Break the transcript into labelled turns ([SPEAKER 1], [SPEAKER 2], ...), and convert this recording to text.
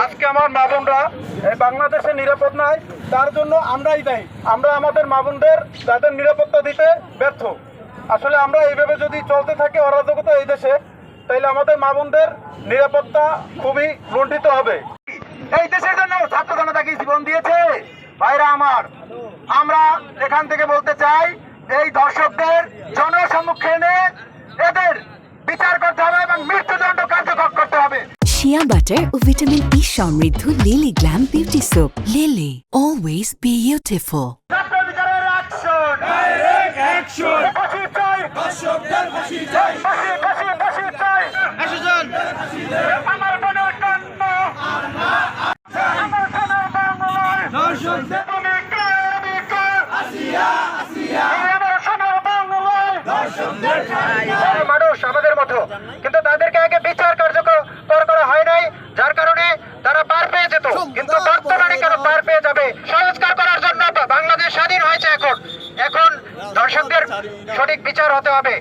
[SPEAKER 1] আজকে আমার মা বোনরা বাংলাদেশে নিরাপদ নাই, তার জন্য আমরাই দায়ী। আমরা আমাদের মা বোনদের তাদের নিরাপত্তা দিতে ব্যর্থ। আসলে আমরা এইভাবে যদি চলতে থাকি অরাজকতা এই দেশে, তাইলে আমাদের মা বোনদের নিরাপত্তা খুবই লুণ্ঠিত হবে। এই দেশের জন্য ছাত্র জনতা কি জীবন দিয়েছে? ভাইরা আমার, আমরা এখান থেকে বলতে চাই, এই দর্শকদের জনসম্মুখে এনে এদের বিচার করতে হবে এবং মৃত্যুদণ্ড কার্যকর করতে হবে।
[SPEAKER 2] শিয়া বাটার ও ভিটামিন ই সমৃদ্ধ lily glam beauty soap. Lily, always beautiful.
[SPEAKER 1] মানুষ আমাদের মতো, কিন্তু তাদেরকে আগে বিচার কার্যকর করা হয় নাই, যার কারণে তারা পার পেয়ে যেত। কিন্তু বর্তমানে কেন পার পেয়ে যাবে? সংস্কার করার জন্য বাংলাদেশ স্বাধীন হয়েছে। এখন দর্শকদের সঠিক বিচার হতে হবে।